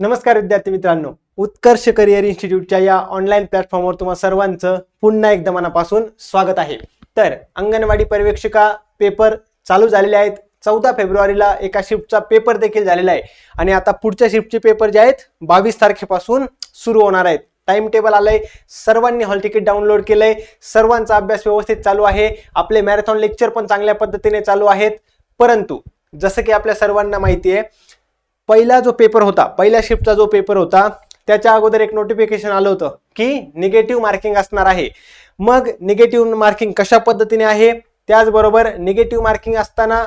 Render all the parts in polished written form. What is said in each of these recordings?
नमस्कार विद्यार्थी मित्रांनो, उत्कर्ष करिअर इन्स्टिट्यूटच्या या ऑनलाईन प्लॅटफॉर्मवर तुम्हा सर्वांचं पुन्हा एकदा मनापासून स्वागत आहे। तर अंगणवाडी पर्यवेक्षिका पेपर चालू झालेले आहेत। 14 फेब्रुवारीला एका शिफ्टचा पेपर देखील झालेला आहे आणि आता पुढच्या शिफ्टचे पेपर जे आहेत 22 तारखेपासून सुरू होणार आहेत। टाइम टेबल आलंय, सर्वांनी हॉल तिकीट डाउनलोड केलंय, सर्वांचा अभ्यास व्यवस्थित चालू आहे। आपले मॅरेथॉन लेक्चर पण चांगल्या पद्धतीने चालू आहेत। परंतु जसं की आपल्या सर्वांना माहिती आहे, पहिला जो पेपर होता, पहिल्या शिफ्टचा जो पेपर होता त्याच्या अगोदर एक नोटिफिकेशन आलं होतं की निगेटिव्ह मार्किंग असणार आहे। मग निगेटिव्ह मार्किंग कशा पद्धतीने आहे, त्याचबरोबर निगेटिव्ह मार्किंग असताना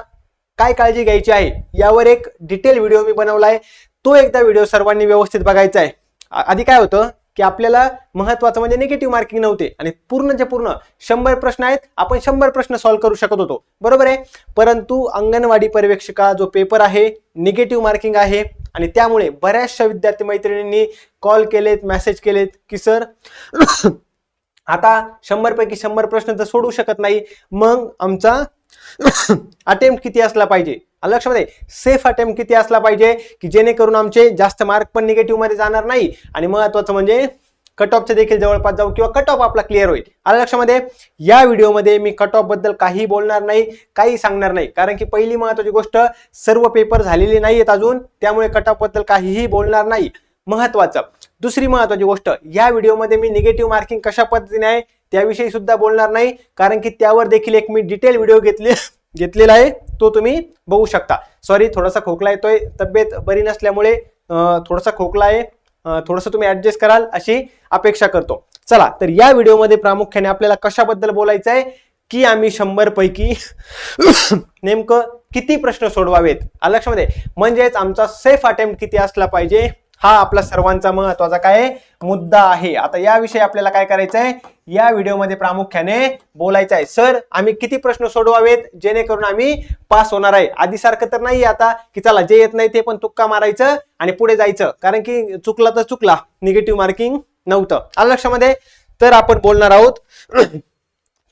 काय काळजी घ्यायची आहे यावर एक डिटेल व्हिडिओ मी बनवलाय। तो एकदा व्हिडिओ सर्वांनी व्यवस्थित बघायचा आहे। आधी काय होतं की आपल्याला महत्त्वाचं म्हणजे निगेटिव्ह मार्किंग नव्हते आणि पूर्णचे पूर्ण 100 प्रश्न आहेत, आपण 100 प्रश्न सॉल्व्ह करू शकत होतो, बरोबर आहे। परंतु अंगणवाडी पर्यवेक्षिका जो पेपर आहे निगेटिव्ह मार्किंग आहे आणि त्यामुळे बऱ्याचशा विद्यार्थी मैत्रिणींनी कॉल केलेत, मेसेज केलेत की सर आता 100 पैकी 100 प्रश्न तर सोडू शकत नाही, मग आमचा अटेम्प्ट किती असला पाहिजे, लक्षामध्ये सेफ अटेम्प्ट किती असला पाहिजे की जेणेकरून आमचे जास्त मार्क पण निगेटिव्ह मध्ये जाणार नाही आणि महत्त्वाचं म्हणजे कट ऑफचे देखील जवळपास जाऊ किंवा कट ऑफ आपला क्लिअर होईल। लक्षामध्ये या व्हिडिओमध्ये मी कट ऑफ बद्दल काही बोलणार नाही, काही सांगणार नाही, कारण की पहिली महत्त्वाची गोष्ट सर्व पेपर झालेले नाहीत अजून, त्यामुळे कट ऑफ बद्दल काहीही बोलणार नाही। महत्त्वाचं दुसरी महत्त्वाची गोष्ट, या व्हिडिओमध्ये मी निगेटिव्ह मार्किंग कशा पद्धतीने आहे त्याविषयी सुद्धा बोलणार नाही, कारण की त्यावर देखील एक मी डिटेल व्हिडिओ घेतलेला आहे, तो तुम्ही बघू शकता। सॉरी, थोडासा खोकला येतोय, तब्येत बरी नसल्यामुळे थोडासा खोकला आहे, थोडंसं तुम्ही ऍडजस्ट कराल अशी अपेक्षा करतो। चला तर या व्हिडिओमध्ये प्रामुख्याने आपल्याला कशाबद्दल बोलायचं आहे की आम्ही 100 पैकी नेमकं किती प्रश्न सोडवावेत, लक्षामध्ये म्हणजेच आमचा सेफ अटेम्प्ट किती असला पाहिजे, हा आपला सर्वांचा महत्त्वाचा काय मुद्दा आहे। आता याविषयी आपल्याला काय करायचं आहे, या व्हिडिओमध्ये प्रामुख्याने बोलायचं आहे सर आम्ही किती प्रश्न सोडवावेत जेणेकरून आम्ही पास होणार आहे। आधी सारखं तर नाही आता की चला जे येत नाही ते पण तुक्का मारायचं आणि पुढे जायचं, कारण की चुकला तर चुकला, निगेटिव्ह मार्किंग नव्हतं लक्षामध्ये। तर आपण बोलणार आहोत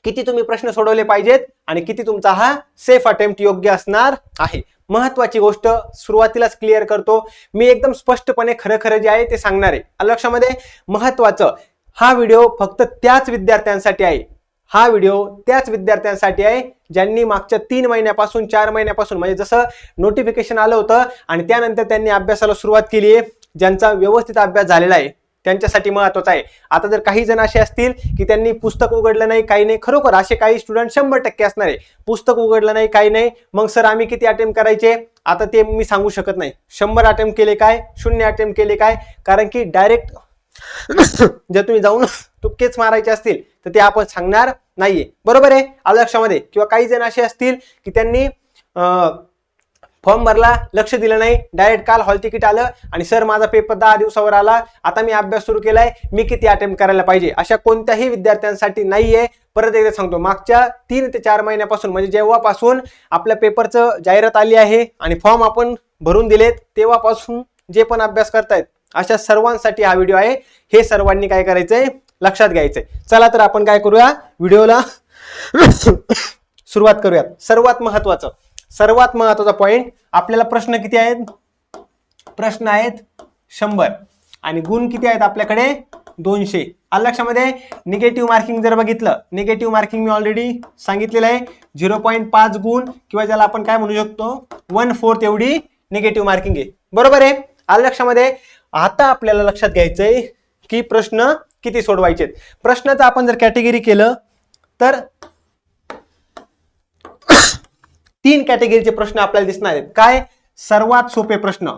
किती तुम्ही प्रश्न सोडवले पाहिजेत आणि किती तुमचा हा सेफ अटेम्प्ट योग्य असणार आहे। महत्त्वाची गोष्ट सुरुवातीलाच क्लिअर करतो, मी एकदम स्पष्टपणे खरं जे आहे ते सांगणार आहे लक्षामध्ये। महत्त्वाचं हा व्हिडिओ फक्त त्याच विद्यार्थ्यांसाठी आहे, हा व्हिडिओ त्याच विद्यार्थ्यांसाठी आहे ज्यांनी मागच्या 3 महिन्यापासून 4 महिन्यापासून म्हणजे जसं नोटिफिकेशन आलं होतं आणि त्यानंतर त्यांनी अभ्यासाला सुरुवात केली आहे, ज्यांचा व्यवस्थित अभ्यास झालेला आहे त्यांच्यासाठी महत्त्वाचं आहे। आता जर काही जण असे असतील की त्यांनी पुस्तक उघडलं नाही, काही नाही, खरोखर असे काही स्टुडंट 100% असणार आहे, पुस्तक उघडलं नाही काही नाही, मग सर आम्ही किती अटेम्प्ट करायचे आता ते मी सांगू शकत नाही, 100 अटेम्प्ट केले काय, 0 अटेम्प्ट केले काय, कारण की डायरेक्ट जर तुम्ही जाऊन तुक्केच मारायचे असतील तर ते आपण सांगणार नाहीये, बरोबर आहे लक्षामध्ये। किंवा काही जण असे असतील की त्यांनी फॉर्म भरला, लक्ष दिलं नाही, डायरेक्ट काल हॉल तिकीट आलं आणि सर माझा पेपर 10 दिवसावर आला, आता मी अभ्यास सुरू केलाय, मी किती अटेम्प्ट करायला पाहिजे, अशा कोणत्याही विद्यार्थ्यांसाठी नाहीये। परत एकदा सांगतो, मागच्या 3 ते 4 महिन्यापासून म्हणजे जेव्हापासून आपल्या पेपरचं जाहिरात आली आहे आणि फॉर्म आपण भरून दिलेत तेव्हापासून जे पण अभ्यास करतायत अशा सर्वांसाठी हा व्हिडिओ आहे, हे सर्वांनी काय करायचंय लक्षात घ्यायचंय। चला तर आपण काय करूया, व्हिडिओला सुरुवात करूयात। सर्वात महत्त्वाचा पॉइंट, आपल्याला प्रश्न किती आहेत, प्रश्न आहेत 100 आणि गुण किती आहेत आपल्याकडे 200 लक्षामध्ये। निगेटिव्ह मार्किंग जर बघितलं, निगेटिव्ह मार्किंग मी ऑलरेडी सांगितलेलं आहे 0.5 गुण किंवा ज्याला आपण काय म्हणू शकतो 1/4 एवढी निगेटिव्ह मार्किंग आहे, बरोबर आहे लक्षामध्ये। आता आपल्याला लक्षात घ्यायचंय की प्रश्न किती सोडवायचे। प्रश्नाचं आपण जर कॅटेगरी केलं तर 3 कॅटेगरीचे प्रश्न आपल्याला दिसणार आहेत। काय, सर्वात सोपे प्रश्न,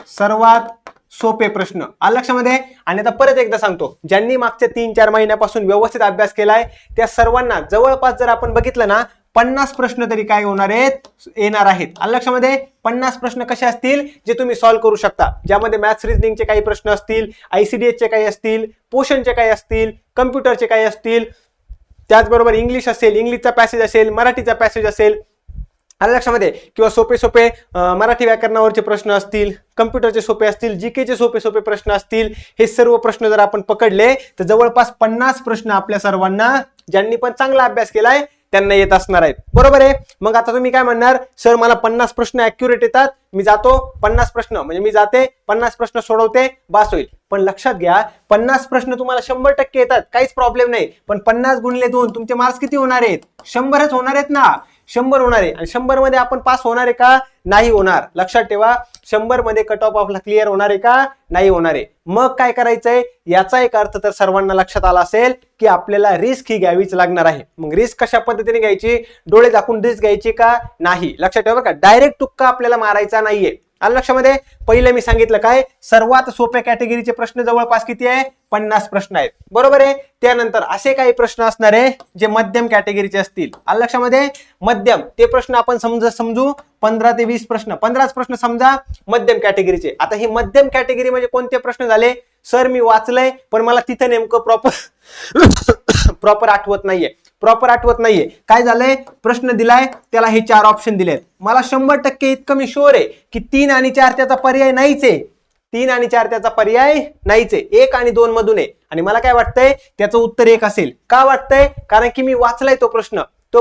सर्वात सोपे प्रश्न लक्षामध्ये। आणि आता परत एकदा सांगतो, ज्यांनी मागच्या 3-4 महिन्यापासून व्यवस्थित अभ्यास केलाय त्या सर्वांना जवळपास जर आपण बघितलं ना 50 प्रश्न तरी काय होणार आहेत, येणार आहेत लक्षामध्ये। 50 प्रश्न कसे असतील जे तुम्ही सॉल्व्ह करू शकता, ज्यामध्ये मॅथ्स रिजनिंगचे काही प्रश्न असतील, ICDS चे काही असतील, पोषणचे काही असतील, कम्प्युटरचे काही असतील, त्याचबरोबर इंग्लिश असेल, इंग्लिशचा पॅसेज असेल, मराठीचा पॅसेज असेल लक्षामध्ये, किंवा सोपे मराठी व्याकरणावरचे प्रश्न असतील, कम्प्युटरचे सोपे असतील, GK चे सोपे प्रश्न असतील, हे सर्व प्रश्न जर आपण पकडले तर जवळपास 50 प्रश्न आपल्या सर्वांना ज्यांनी पण चांगला अभ्यास केलाय त्यांना येत असणार आहेत. बरोबर आहे. मग आता तुम्ही काय म्हणणार, सर मला 50 प्रश्न ऍक्युरेट येतात, मी जातो 50 प्रश्न म्हणजे मी जाते 50 प्रश्न सोडवते, बास होईल. पण लक्षात घ्या 50 प्रश्न तुम्हाला 100% येतात, काहीच प्रॉब्लेम नाही. पण 50 गुणिले 2 तुमचे मार्क्स किती होणार आहेत? 100च होणार आहेत ना. 100 होणार आहे. आणि 100 मध्ये आपण पास होणार आहे का? नाही होणार. लक्षात ठेवा 100 मध्ये कट ऑफ आपला क्लिअर होणार आहे का? नाही होणार आहे. मग काय करायचंय, याचा एक अर्थ तर सर्वांना लक्षात आला असेल की आपल्याला रिस्क ही घ्यावीच लागणार आहे. मग रिस्क कशा पद्धतीने घ्यायची, डोळे झाकून रिस्क घ्यायची का? नाही. लक्षात ठेवा का डायरेक्ट तुक्का आपल्याला मारायचा नाहीये. आलं लक्षामध्ये? पहिले मी सांगितलं काय, सर्वात सोप्या कॅटेगरीचे प्रश्न जवळपास किती आहे? 50 प्रश्न आहेत. बरोबर आहे. त्यानंतर असे काही प्रश्न असणार आहे जे मध्यम कॅटेगरीचे असतील. आलं लक्षामध्ये? मध्यम ते प्रश्न आपण समजू 15 ते 20 प्रश्न, 15 प्रश्न समजा मध्यम कॅटेगरीचे. आता ही मध्यम कॅटेगरी म्हणजे कोणते प्रश्न झाले, सर मी वाचलंय पण मला तिथं नेमकं प्रॉपर आठवत नाहीये. काय झालंय, प्रश्न दिलाय त्याला हे 4 ऑप्शन दिलेत, मला 100% इतकं मी शुअर आहे की 3 आणि 4 त्याचा पर्याय नाहीच आहे. 3 आणि 4 त्याचा पर्याय नाहीच आहे, 1 आणि 2 मधून आहे. आणि मला काय वाटतंय, त्याचं उत्तर 1 असेल. का वाटतंय? कारण की मी वाचलाय तो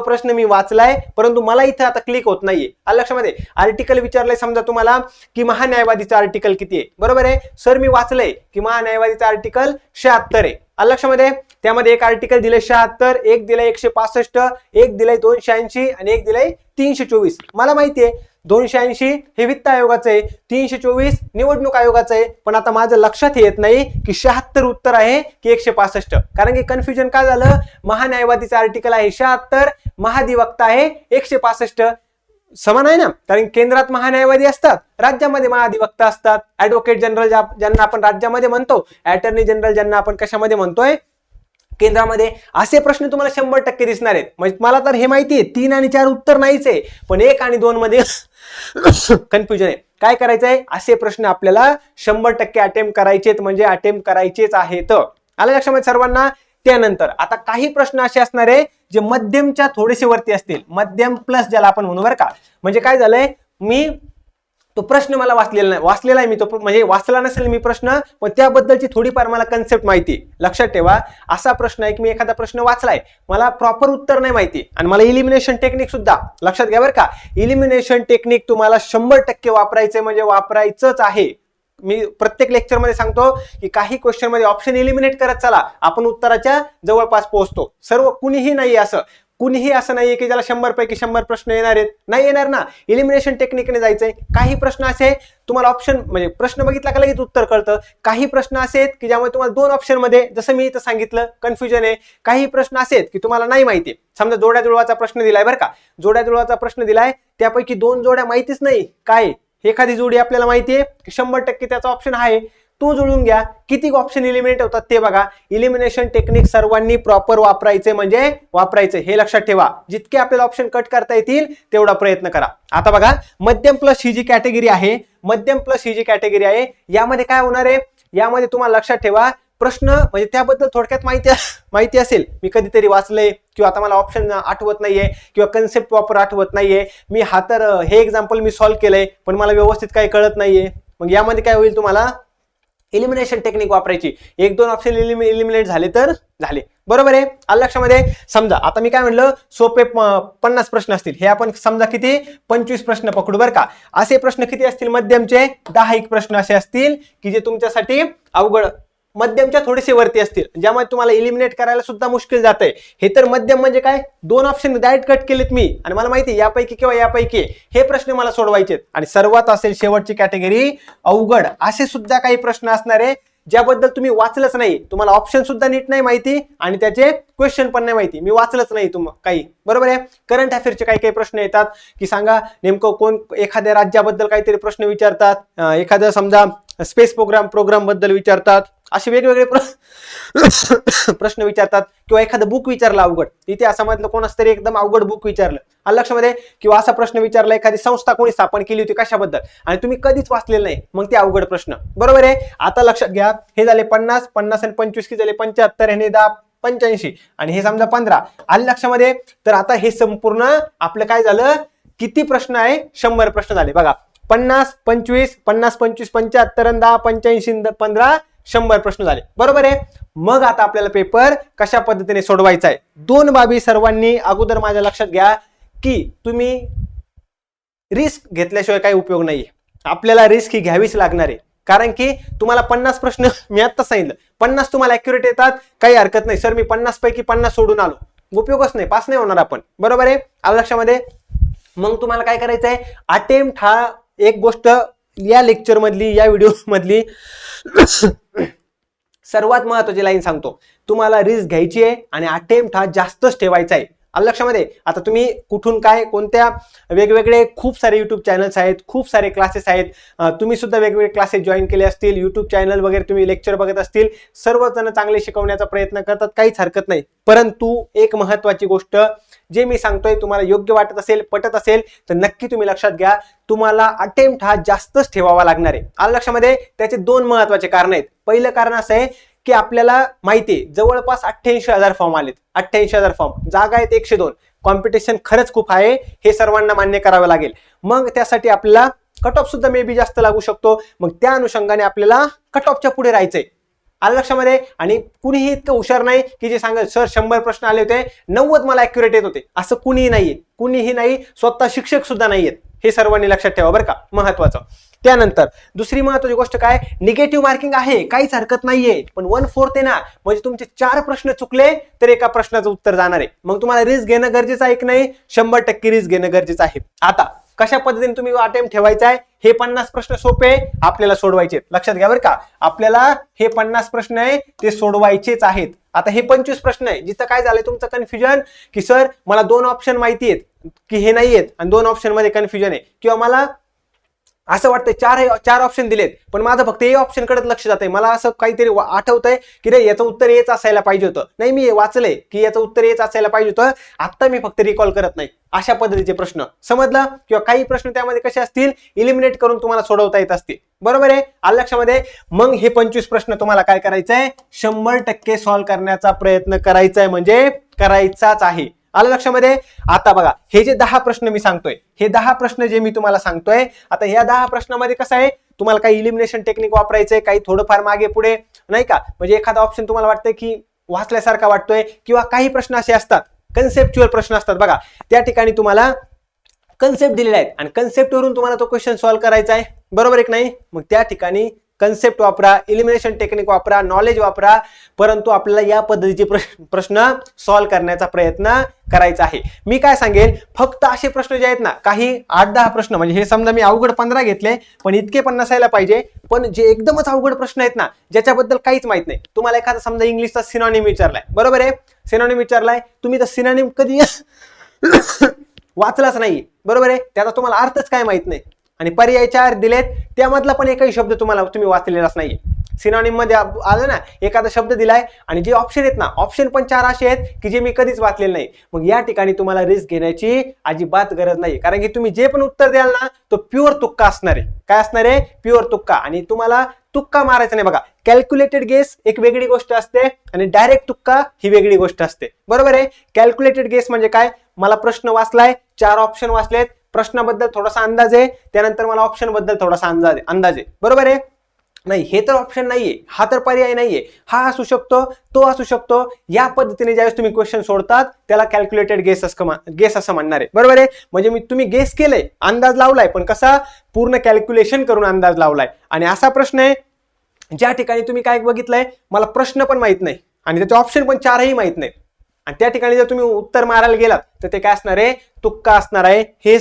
प्रश्न मी वाचलाय, परंतु मला इथं आता क्लिक होत नाहीये. आलं लक्षामध्ये? आर्टिकल विचारलंय समजा तुम्हाला की महान्यायवादीचं आर्टिकल किती आहे. बरोबर आहे. सर मी वाचलंय की महान्यायवादीचं आर्टिकल 76 आहे. आलं लक्षामध्ये? त्यामध्ये एक आर्टिकल दिलंय 76, एक दिलंय 165, एक दिलंय 280 आणि एक दिलंय 324. मला माहितीये 280 हे वित्त आयोगाचं आहे, 324 निवडणूक आयोगाचं आहे. पण आता माझं लक्षात येत नाही की 76 उत्तर आहे की 165. कारण की कन्फ्युजन काय झालं, महान्यायवादीचं आर्टिकल आहे 76, महाधिवक्ता आहे 165. समान आहे ना. कारण केंद्रात महान्यायवादी असतात, राज्यामध्ये महाधिवक्ता असतात. ऍडव्होकेट जनरल ज्यांना आपण राज्यामध्ये म्हणतो, अटॉर्नी जनरल ज्यांना आपण कशामध्ये म्हणतोय, केंद्रामध्ये. असे प्रश्न तुम्हाला 100% दिसणार आहेत. म्हणजे मला तर हे माहिती आहे 3 आणि 4 उत्तर नाहीच आहे, पण 1 आणि 2 मध्ये कन्फ्युजन आहे. काय करायचंय, असे प्रश्न आपल्याला 100% अटेम्प्ट करायचेत, म्हणजे अटेम्प्ट करायचेच आहेत. आलं लक्षामध्ये सर्वांना? त्यानंतर आता काही प्रश्न असे असणार आहे जे मध्यमच्या थोडेसे वरती असतील, मध्यम प्लस ज्याला आपण म्हणू. बरं का? म्हणजे काय झालंय, मी तो प्रश्न मला वाचलेला आहे मी तो, म्हणजे वाचला नसेल मी प्रश्न, पण त्याबद्दलची थोडीफार मला कन्सेप्ट माहिती. लक्षात ठेवा असा प्रश्न आहे की मी एखादा प्रश्न वाचलाय, मला प्रॉपर उत्तर नाही माहिती, आणि मला इलिमिनेशन टेक्निक सुद्धा लक्षात घ्या. बरं का? इलिमिनेशन टेक्निक तुम्हाला 100% वापरायचंय, म्हणजे वापरायचंच आहे. मी प्रत्येक लेक्चर मध्ये सांगतो की काही क्वेश्चन मध्ये ऑप्शन इलिमिनेट करत चला, आपण उत्तराच्या जवळपास पोहोचतो. कुणीही असं नाहीये की ज्याला 100 पैकी 100 प्रश्न येणार आहेत. नाही येणार ना. इलिमिनेशन टेक्निकने जायचंय. काही प्रश्न असे तुम्हाला ऑप्शन म्हणजे प्रश्न बघितला का लगेच उत्तर कळतं. काही प्रश्न असे आहेत की ज्यामुळे तुम्हाला 2 ऑप्शन मध्ये, जसं मी इथं सांगितलं, कन्फ्युजन आहे. काही प्रश्न असे आहेत की तुम्हाला नाही माहिती. समजा जोड्या जुळवाचा प्रश्न दिलाय. बरं का? जोड्या जुळवाचा प्रश्न दिलाय, त्यापैकी 2 जोड्या माहितीच नाही. काय एखादी जोडी आपल्याला माहितीये की 100% त्याचा ऑप्शन आहे, तो जुळून घ्या. किती ऑप्शन इलिमिनेट होतात ते बघा. इलिमिनेशन टेक्निक सर्वांनी प्रॉपर वापरायचे, म्हणजे वापरायचे, हे लक्षात ठेवा. जितके आपल्याला ऑप्शन कट करता येतील तेवढा प्रयत्न करा. आता बघा मध्यम प्लस ही जी कॅटेगरी आहे, यामध्ये काय होणार आहे, यामध्ये तुम्हाला लक्षात ठेवा प्रश्न म्हणजे त्याबद्दल थोडक्यात माहिती असेल. मी कधीतरी वाचलंय, किंवा आता मला ऑप्शन आठवत नाहीये, किंवा कन्सेप्ट प्रॉपर आठवत नाहीये. मी हे एक्झाम्पल मी सॉल्व्ह केलंय पण मला व्यवस्थित काही कळत नाहीये. मग यामध्ये काय होईल, तुम्हाला इलिमिनेशन टेक्निक वापरायची. 1-2 ऑप्शन इलिमिनेट झाले तर झाले. बरोबर आहे? आलं लक्षामध्ये? समजा आता मी काय म्हणलं, सोपे 50 प्रश्न असतील, हे आपण समजा किती 25 प्रश्न पकडू. बरं का? असे प्रश्न किती असतील मध्यमचे, 10 प्रश्न असे असतील की जे तुमच्यासाठी अवघड, मध्यमच्या थोडेसे वरती असतील, ज्यामुळे तुम्हाला इलिमिनेट करायला सुद्धा मुश्किल जातंय. हे तर मध्यम म्हणजे काय, 2 ऑप्शन डायरेक्ट कट केलेत मी, आणि मला माहिती यापैकी किंवा यापैकी हे प्रश्न मला सोडवायचे. आणि सर्वात असेल शेवटची कॅटेगरी अवघड. असे सुद्धा काही प्रश्न असणार आहे ज्याबद्दल तुम्ही वाचलंच नाही, तुम्हाला ऑप्शन सुद्धा नीट नाही माहिती आणि त्याचे क्वेश्चन पण नाही माहिती. मी वाचलंच नाही काही. बरोबर आहे? करंट अफेअरचे काही प्रश्न येतात की सांगा नेमकं कोण, एखाद्या राज्याबद्दल काहीतरी प्रश्न विचारतात, एखाद्या समजा स्पेस प्रोग्राम बद्दल विचारतात, असे वेगवेगळे प्रश्न विचारतात. किंवा एखादं बुक विचारलं अवघड, इतिहासामधलं कोणाच तरी एकदम अवघड बुक विचारलं, आलं लक्षामध्ये? किंवा असा प्रश्न विचारला एखादी संस्था कोणी स्थापन केली होती कशाबद्दल, आणि तुम्ही कधीच वाचलेलं नाही, मग ते अवघड प्रश्न. बरोबर आहे? आता लक्षात घ्या, हे झाले 50 आणि 25 किती झाले 75, हे 10 85 आणि हे समजा 15. आले लक्षामध्ये? तर आता हे संपूर्ण आपलं काय झालं, किती प्रश्न आहे, 100 प्रश्न झाले. बघा 50, 25, 50, 25, 75 आणि 10, 85, 15, 100 प्रश्न झाले, बरोबर आहे. मग आता आपल्याला पेपर कशा पद्धतीने सोडवायचा आहे. 2 बाबी सर्वांनी अगोदर माझ्या लक्षात घ्या की तुम्ही रिस्क घेतल्याशिवाय काही उपयोग नाहीये. आपल्याला रिस्क ही घ्यावीच लागणार आहे, कारण की तुम्हाला 50 प्रश्न मी आता सांगितलं 50 तुम्हाला ॲक्युरेट येतात, काही हरकत नाही. सर मी 50 पैकी 50 सोडून आलो, उपयोगच नाही, पास नाही होणार आपण, बरोबर आहे. आलं लक्षामध्ये. मग तुम्हाला काय करायचं आहे, अटेम्प्ट हा एक गोष्ट या लेक्चर मधली, या व्हिडिओ मधली सर्वात महत्वाची लाईन सांगतो. तुम्हाला रिस्क घ्यायची आहे आणि अटेम्प्ट हा जास्तच ठेवायचा आहे. आलं लक्षामध्ये. आता तुम्ही कुठून काय कोणत्या वेगवेगळे खूप सारे युट्यूब चॅनल्स आहेत, खूप सारे क्लासेस आहेत. तुम्ही सुद्धा वेगवेगळे क्लासेस जॉईन केले असतील, युट्यूब चॅनल वगैरे तुम्ही लेक्चर बघत असतील. सर्वजण चांगले शिकवण्याचा प्रयत्न करतात, काहीच हरकत नाही. परंतु एक महत्वाची गोष्ट जे मी सांगतोय तुम्हाला योग्य वाटत असेल, पटत असेल तर नक्की तुम्ही लक्षात घ्या. तुम्हाला अटेम्प्ट हा जास्तच ठेवावा लागणार आहे. आलं लक्षामध्ये. त्याचे 2 महत्वाचे कारण आहेत. पहिलं कारण असं आहे की आपल्याला माहिती आहे जवळपास 88,000 फॉर्म आलेत. 88,000 फॉर्म, जागा आहेत 102. कॉम्पिटिशन खरंच खूप आहे, हे सर्वांना मान्य करावं लागेल. मग त्यासाठी आपल्याला कट ऑफ सुद्धा मे बी जास्त लागू शकतो. मग त्या अनुषंगाने आपल्याला कट ऑफच्या पुढे राहायचंय. आलं लक्षामध्ये. आणि कुणीही इतकं हुशार नाही की जे सांगेल सर 100 प्रश्न आले होते 90 मला ॲक्युरेट येत होते, असं कुणीही नाहीये. कुणीही नाही, स्वतः शिक्षक सुद्धा नाहीयेत. हे सर्वांनी लक्षात ठेवा बरं का, महत्वाचं. त्यानंतर दुसरी महत्वाची गोष्ट काय, निगेटिव्ह मार्किंग आहे, काहीच हरकत नाहीये, पण 1/4 आहे ना, म्हणजे तुमचे 4 प्रश्न चुकले तर एका प्रश्नाचं उत्तर जाणार आहे. मग तुम्हाला रिस्क घेणं गरजेचं आहे की नाही, 100% रिस्क घेणं गरजेचं आहे. आता कशा पद्धतीने तुम्ही अटेम्प्ट ठेवायचा आहे, हे 50 प्रश्न सोपे आपल्याला सोडवायचे, लक्षात घ्या बरं का. आपल्याला हे 50 प्रश्न आहे ते सोडवायचेच आहेत. आता हे 25 प्रश्न आहे, जिथं काय झालंय तुमचं कन्फ्युजन की सर मला 2 ऑप्शन माहिती आहेत की हे नाही आहेत आणि 2 ऑप्शन मध्ये कन्फ्युजन आहे, किंवा मला असं वाटतंय 4 ऑप्शन दिलेत पण माझं फक्त ए ऑप्शन कडे लक्ष जात आहे. मला असं काहीतरी आठवतंय की रे याचं उत्तर हेच असायला पाहिजे होतं, नाही मी वाचलंय की याचं उत्तर हेच असायला पाहिजे होतं, आता मी फक्त रिकॉल करत नाही. अशा पद्धतीचे प्रश्न समजलं. किंवा काही प्रश्न त्यामध्ये कसे असतील, इलिमिनेट करून तुम्हाला सोडवता येत असतील, बरोबर आहे. आलं लक्षामध्ये. मग हे 25 प्रश्न तुम्हाला काय करायचंय, 100% सॉल्व्ह करण्याचा प्रयत्न करायचा आहे, म्हणजे करायचाच आहे. आलं लक्षामध्ये. आता बघा हे जे 10 प्रश्न मी सांगतोय, हे 10 प्रश्न जे मी तुम्हाला सांगतोय, आता ह्या 10 प्रश्नामध्ये कसं आहे, तुम्हाला काही इलिमिनेशन टेक्निक वापरायचंय, काही थोडंफार मागे पुढे नाही का, म्हणजे एखादा ऑप्शन तुम्हाला वाटतंय की वाचल्यासारखा वाटतोय, किंवा काही प्रश्न असे असतात कन्सेप्च्युअल प्रश्न असतात बघा, त्या ठिकाणी तुम्हाला कन्सेप्ट दिलेले आहेत आणि कन्सेप्टवरून तुम्हाला तो क्वेश्चन सॉल्व्ह करायचा आहे, बरोबर आहे की नाही. मग त्या ठिकाणी कन्सेप्ट वापरा, इलिमिनेशन टेक्निक वापरा, नॉलेज वापरा, परंतु आपल्याला या पद्धतीचे प्रश्न सॉल्व्ह करण्याचा प्रयत्न करायचा आहे. मी काय सांगेन, फक्त असे प्रश्न जे आहेत ना, काही 8-10 प्रश्न, म्हणजे हे समजा मी अवघड 15 घेतले पण इतके पण नसायला पाहिजे, पण जे एकदमच अवघड प्रश्न आहेत ना, ज्याच्याबद्दल काहीच माहित नाही. तुम्हाला एखादा समजा इंग्लिशचा सिनॉनिम विचारलाय, बरोबर आहे, सिनॉनिम विचारलाय, तुम्ही तर सिनॉनिम कधी वाचलाच नाही, बरोबर आहे, त्याचा तुम्हाला अर्थच काय माहित नाही, आणि पर्याय 4 दिलेत त्यामधला पण एकही शब्द तुम्ही वाचलेलाच नाही. सिनॉनिम मध्ये आलं ना, एखादा शब्द दिलाय आणि जे ऑप्शन आहेत ना, ऑप्शन पण 4 असे आहेत की जे मी कधीच वाचलेले नाही. मग या ठिकाणी तुम्हाला रिस्क घेण्याची अजिबात गरज नाही, कारण की तुम्ही जे पण उत्तर द्याल ना, तो प्युअर तुक्का असणार आहे. काय असणार आहे, प्युअर तुक्का. आणि तुम्हाला तुक्का मारायचा नाही बघा. कॅल्क्युलेटेड गेस एक वेगळी गोष्ट असते आणि डायरेक्ट तुक्का ही वेगळी गोष्ट असते, बरोबर आहे. कॅल्क्युलेटेड गेस म्हणजे काय, मला प्रश्न वाचलाय, 4 ऑप्शन वाचलेत, प्रश्नाबद्दल थोडासा अंदाज आहे, त्यानंतर मला ऑप्शन बद्दल थोडासा अंदाज आहे, बरोबर आहे. नाही हे तर ऑप्शन नाहीये, हा तर पर्याय नाहीये, हा असू शकतो, तो असू शकतो. या पद्धतीने ज्यावेळेस तुम्ही क्वेश्चन सोडतात त्याला कॅल्क्युलेटेड गेस असं म्हणणार आहे, बरोबर आहे. म्हणजे तुम्ही गेस केलंय, अंदाज लावलाय, पण कसा, पूर्ण कॅल्क्युलेशन करून अंदाज लावलाय. आणि असा प्रश्न आहे ज्या ठिकाणी तुम्ही काय बघितलंय, मला प्रश्न पण माहित नाही आणि त्याचे ऑप्शन पण 4ही माहित नाही, आणि त्या ठिकाणी जर तुम्ही उत्तर मारायला गेलात तर ते काय असणार आहे, तुक्का असणार आहे. हे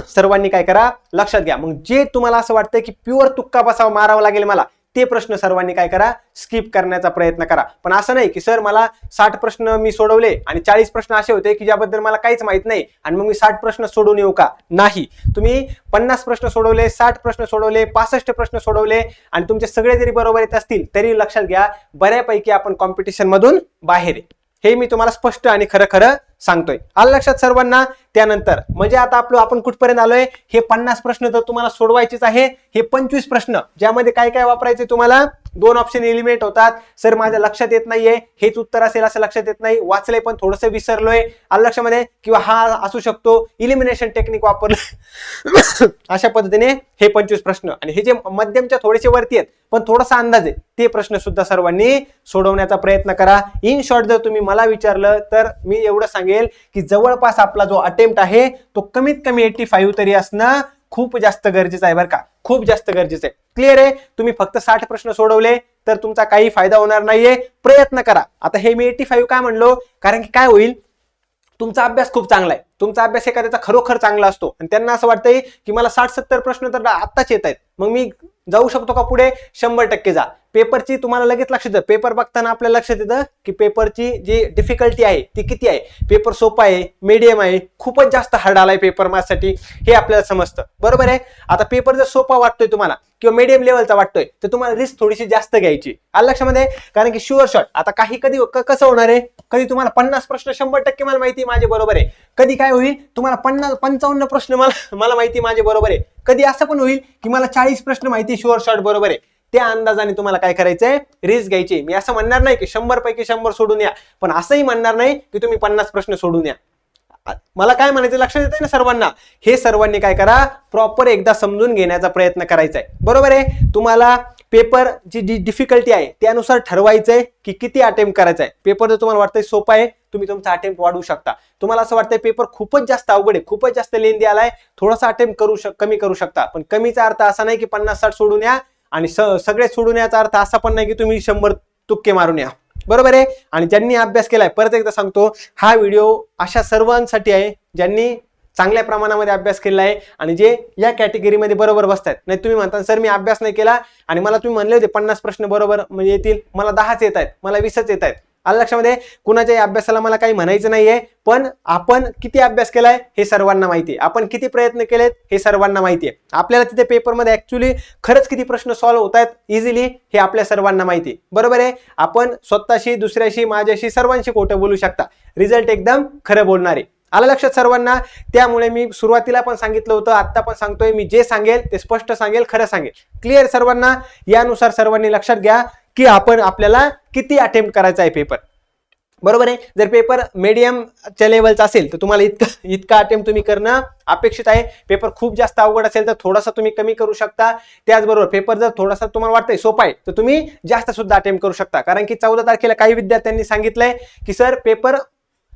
सर्वांनी काय करा, लक्षात घ्या. मग जे तुम्हाला असं वाटतंय की प्युअर तुक्का बसावा मारावा लागेल मला, ते प्रश्न सर्वांनी काय करा, स्किप करण्याचा प्रयत्न करा. पण असं नाही की सर मला 60 प्रश्न मी सोडवले आणि 40 प्रश्न असे होते की ज्याबद्दल मला काहीच माहित नाही आणि मग मी 60 प्रश्न सोडून येऊ का, नाही. तुम्ही 50 प्रश्न सोडवले, 60 प्रश्न सोडवले, 65 प्रश्न सोडवले आणि तुमचे सगळे जरी बरोबर येत असतील तरी लक्षात घ्या, बऱ्यापैकी आपण कॉम्पिटिशन मधून बाहेर आहे. हे मी तुम्हाला स्पष्ट आणि खरं सांगतोय. आलं लक्षात सर्वांना. त्यानंतर म्हणजे आता आपण कुठपर्यंत आलोय, हे 50 प्रश्न तर तुम्हाला सोडवायचेच आहे. हे 25 प्रश्न ज्यामध्ये काय काय वापरायचे तुम्हाला, 2 ऑप्शन एलिमिनेट होतात. सर माझ्या लक्षात येत नाहीये, हेच उत्तर असेल असं लक्षात येत नाही, वाचलंय पण थोडंसं विसरलोय, आलं लक्षामध्ये, किंवा हा असू शकतो, इलिमिनेशन टेक्निक वापरलं अशा पद्धतीने हे 25 प्रश्न. आणि हे जे मध्यमच्या थोडेसे वरती आहेत पण थोडासा अंदाज आहे ते प्रश्न सुद्धा सर्वांनी सोडवण्याचा प्रयत्न करा. इन शॉर्ट जर तुम्ही मला विचारलं तर मी एवढं सांगेल की जवळपास आपला जो अटेम्प्ट आहे तो कमीत कमी 85 तरी असणं खूप जास्त गरजेचं आहे बरं का, खूप जास्त गरजेचं आहे. क्लिअर आहे? तुम्ही फक्त 60 प्रश्न सोडवले तर तुमचा काही फायदा होणार नाहीये, प्रयत्न करा. आता हे मी 85 काय म्हणलो, कारण की काय होईल, तुमचा अभ्यास खूप चांगला आहे, तुमचा अभ्यास एखाद्याचा खरोखर चांगला असतो आणि त्यांना असं वाटतंय की मला 60-70 प्रश्न तर आत्ताच येत आहेत, मग मी जाऊ शकतो का पुढे, 100% जा. पेपरची तुम्हाला लगेच लक्षात येतं, पेपर बघताना आपल्याला लक्षात येतं की पेपरची जी डिफिकल्टी आहे ती किती आहे. पेपर सोपा आहे, मीडियम आहे, खूपच जास्त हार्ड आलाय पेपर माझ्यासाठी, हे आपल्याला समजतं. बरोबर आहे? आता पेपर जर सोपा वाटतोय तुम्हाला किंवा मीडियम लेवलचा वाटतोय तर तुम्हाला रिस्क थोडीशी जास्त घ्यायची, आलं लक्षामध्ये. कारण की शुअर शॉट आता काही कधी कसं होणार आहे, कधी तुम्हाला 50 प्रश्न 100% मला माहिती माझे बरोबर आहे, कधी काय होईल तुम्हाला 55 प्रश्न मला माहिती माझे बरोबर आहे, कधी असं पण होईल की मला 40 प्रश्न माहिती शुअर शॉट बरोबर आहे. त्या अंदाजाने तुम्हाला काय करायचंय, रिस्क घ्यायची. मी असं म्हणणार नाही की 100 पैकी 100 सोडून या, पण असंही म्हणणार नाही की तुम्ही 50 प्रश्न सोडून या. मला काय म्हणायचं लक्षात येतंय ना सर्वांना, हे सर्वांनी काय करा, प्रॉपर एकदा समजून घेण्याचा प्रयत्न करायचा आहे. बरोबर आहे? तुम्हाला पेपर जी डिफिकल्टी आहे त्यानुसार ठरवायचंय की किती अटेम्प्ट करायचा आहे. पेपर जर तुम्हाला वाटतंय सोपा आहे तुम्ही तुमचा अटेम्प्ट वाढवू शकता. तुम्हाला असं वाटतंय पेपर खूपच जास्त अवघड आहे, खूपच जास्त लेंदी आलाय, थोडासा अटेम्प्ट कमी करू शकता. पण कमीचा अर्थ असा नाही की 50-60 सोडून या, आणि सगळे सोडून याचा अर्थ असा पण नाही की तुम्ही 100 तुक्के मारून या. बरोबर आहे? आणि ज्यांनी अभ्यास केलाय, परत एकदा सांगतो, हा व्हिडिओ अशा सर्वांसाठी आहे ज्यांनी चांगल्या प्रमाणामध्ये अभ्यास केला आहे आणि जे या कॅटेगरीमध्ये बरोबर बसतात. नाही तुम्ही म्हणता सर मी अभ्यास नाही केला आणि मला तुम्ही म्हणले होते 50 प्रश्न बरोबर म्हणजे येतील, मला 10च येत आहेत, मला 20च येत आहेत, आलं लक्षामध्ये. कुणाच्याही अभ्यासाला मला काही म्हणायचं नाहीये, पण आपण किती अभ्यास केलाय हे सर्वांना माहिती आहे, आपण किती प्रयत्न केलेत हे सर्वांना माहिती आहे. आपल्याला तिथे पेपरमध्ये ऍक्च्युली खरंच किती प्रश्न सॉल्व्ह होत आहेत इझिली हे आपल्या सर्वांना माहिती आहे. बरोबर आहे? आपण स्वतःशी, दुसऱ्याशी, माझ्याशी, सर्वांशी खोटं बोलू शकता, रिझल्ट एकदम खरं बोलणारे. आलं लक्षात सर्वांना? त्यामुळे मी सुरुवातीला पण सांगितलं होतं, आता पण सांगतोय, मी जे सांगेल ते स्पष्ट सांगेल, खरं सांगेल. क्लिअर सर्वांना? यानुसार सर्वांनी लक्षात घ्या की आपल्याला किती अटेम्प्ट करायचा आहे पेपर. बरोबर आहे? जर पेपर मीडियमच्या लेवलचा असेल तर तुम्हाला इतका अटेम्प्ट तुम्ही करणं अपेक्षित आहे. पेपर खूप जास्त अवघड असेल तर थोडासा तुम्ही कमी करू शकता. त्याचबरोबर पेपर जर थोडासा तुम्हाला वाटतंय सोपा आहे तर तुम्ही जास्त सुद्धा अटेम्प्ट करू शकता. कारण की 14 तारखेला काही विद्यार्थ्यांनी सांगितलंय की सर पेपर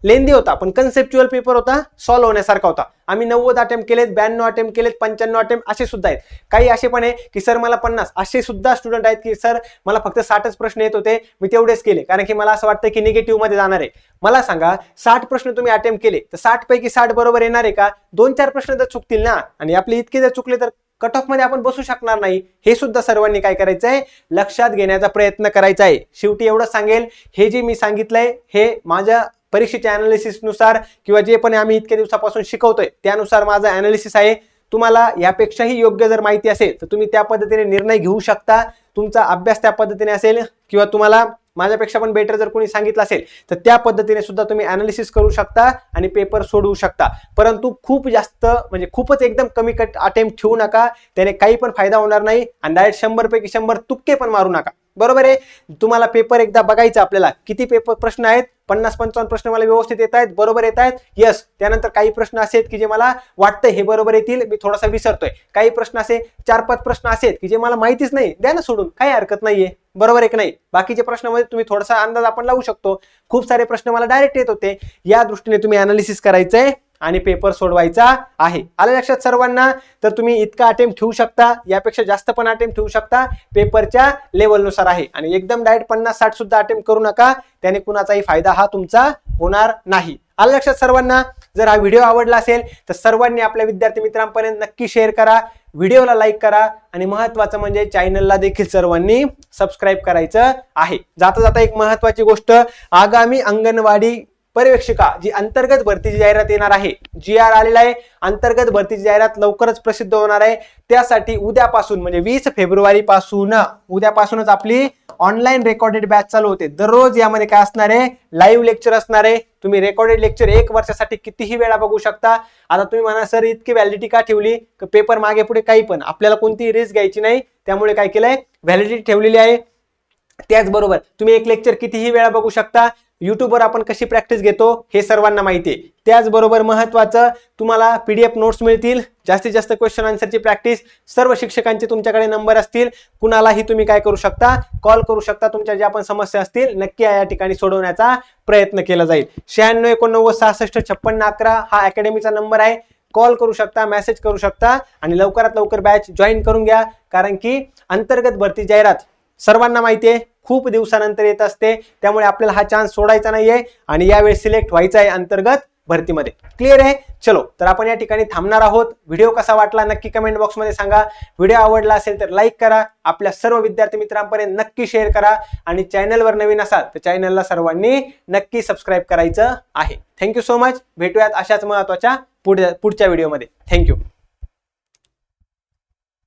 लेंदी होता पण कन्सेप्च्युअल पेपर होता, सॉल्व्ह होण्यासारखा होता. आम्ही 90 अटेम्प्ट केलेत, 92 अटेम्प्ट केलेत, 95 अटेम्प्ट असे सुद्धा आहेत. काही असे पण आहे की सर मला 50, असे सुद्धा स्टुडंट आहेत की सर मला फक्त 60च प्रश्न येत होते, मी तेवढेच केले कारण की मला असं वाटतं की निगेटिव्ह मध्ये जाणार आहे. मला सांगा 60 प्रश्न तुम्ही अटेम्प्ट केले तर 60 पैकी 60 बरोबर येणार आहे का? 2-4 प्रश्न तर चुकतील ना, आणि आपले इतके जर चुकले तर कट ऑफ मध्ये आपण बसू शकणार नाही. हे सुद्धा सर्वांनी काय करायचंय, लक्षात घेण्याचा प्रयत्न करायचा आहे. शेवटी एवढं सांगेल, हे जे मी सांगितलंय हे माझ्या परीक्षेच्या अनालिसिस नुसार किंवा जे पण आम्ही इतक्या दिवसापासून शिकवतोय त्यानुसार माझं अनालिसिस आहे. तुम्हाला यापेक्षाही योग्य जर माहिती असेल तर तुम्ही त्या पद्धतीने निर्णय घेऊ शकता. तुमचा अभ्यास त्या पद्धतीने असेल किंवा तुम्हाला माझ्यापेक्षा पण बेटर जर कोणी सांगितलं असेल तर त्या पद्धतीने सुद्धा तुम्ही अनालिसिस करू शकता आणि पेपर सोडवू शकता. परंतु खूप जास्त म्हणजे खूपच एकदम कमी अटेम्प्ट ठेवू नका, त्याने काही पण फायदा होणार नाही आणि डायरेक्ट 100 पैकी 100 तुक्के पण मारू नका. बरोबर आहे? तुम्हाला पेपर एकदा बघायचा, आपल्याला किती पेपर प्रश्न आहेत, 50-55 प्रश्न मला व्यवस्थित येत आहेत, बरोबर येत आहेत, यस. त्यानंतर काही प्रश्न असे आहेत की जे मला वाटतं हे बरोबर येतील, मी थोडासा विसरतोय. काही प्रश्न असे 4-5 प्रश्न असे आहेत की जे मला माहितीच नाही, द्या ना सोडून, काही हरकत नाहीये. बरोबर आहे की नाही? बाकीच्या प्रश्नामध्ये तुम्ही थोडासा अंदाज आपण लावू शकतो. खूप सारे प्रश्न मला डायरेक्ट येत होते. या दृष्टीने तुम्ही अनालिसिस करायचंय आणि पेपर सोडवायचा आहे. आलं लक्षात सर्वांना? तर तुम्ही इतका अटेम्प्ट ठेवू शकता, यापेक्षा जास्त पण अटेम्प्ट ठेवू शकता, पेपरच्या लेवलनुसार आहे. आणि एकदम डायरेक्ट 50-60 सुद्धा अटेम्प्ट करू नका, त्याने कुणाचाही फायदा हा तुमचा होणार नाही. आलं लक्षात सर्वांना? जर हा व्हिडिओ आवडला असेल तर सर्वांनी आपल्या विद्यार्थी मित्रांपर्यंत नक्की शेअर करा, व्हिडिओला लाईक करा आणि महत्वाचं म्हणजे चॅनलला देखील सर्वांनी सबस्क्राईब करायचं आहे. जाता जाता एक महत्वाची गोष्ट, आगामी अंगणवाडी पर्यवेक्षिका जी अंतर्गत भरतीची जाहिरात येणार आहे, GR आलेला आहे, अंतर्गत भरतीची जाहिरात लवकरच प्रसिद्ध होणार आहे. त्यासाठी उद्यापासून म्हणजे 20 फेब्रुवारी पासून उद्यापासूनच आपली ऑनलाईन रेकॉर्डेड बॅच चालू होते. दररोज यामध्ये काय असणार आहे, लाईव्ह लेक्चर असणार आहे. तुम्ही रेकॉर्डेड लेक्चर 1 वर्षासाठी कितीही वेळा बघू शकता. आता तुम्ही म्हणा सर इतकी व्हॅलिडिटी का ठेवली, पेपर मागे पुढे काही पण, आपल्याला कोणतीही रिस्क घ्यायची नाही, त्यामुळे काय केलंय, व्हॅलिडिटी ठेवलेली आहे. त्याचबरोबर तुम्ही एक लेक्चर कितीही वेळा बघू शकता. युट्यूबवर आपण कशी प्रॅक्टिस घेतो हे सर्वांना माहिती आहे. त्याचबरोबर महत्त्वाचं, तुम्हाला PDF नोट्स मिळतील, जास्तीत जास्त क्वेश्चन आन्सरची प्रॅक्टिस, सर्व शिक्षकांचे तुमच्याकडे नंबर असतील, कुणालाही तुम्ही काय करू शकता, कॉल करू शकता. तुमच्या ज्या पण समस्या असतील नक्की या ठिकाणी सोडवण्याचा प्रयत्न केला जाईल. 96 89 66 56 11 हा अकॅडमीचा नंबर आहे. कॉल करू शकता, मेसेज करू शकता आणि लवकरात लवकर बॅच जॉईन करून घ्या. कारण की अंतर्गत भरती जाहिरात सर्वांना माहिती आहे खूप दिवसानंतर येत असते, त्यामुळे आपल्याला हा चान्स सोडायचा नाहीये आणि यावेळी सिलेक्ट व्हायचा आहे अंतर्गत भरतीमध्ये. क्लिअर आहे? चलो, तर आपण या ठिकाणी थांबणार आहोत. व्हिडिओ कसा वाटला नक्की कमेंट बॉक्समध्ये सांगा. व्हिडिओ आवडला असेल तर लाईक करा, आपल्या सर्व विद्यार्थी मित्रांपर्यंत नक्की शेअर करा आणि चॅनलवर नवीन असाल तर चॅनलला सर्वांनी नक्की सबस्क्राईब करायचं आहे. Thank you so much. भेटूयात अशाच महत्त्वाच्या पुढच्या व्हिडिओमध्ये. थँक्यू.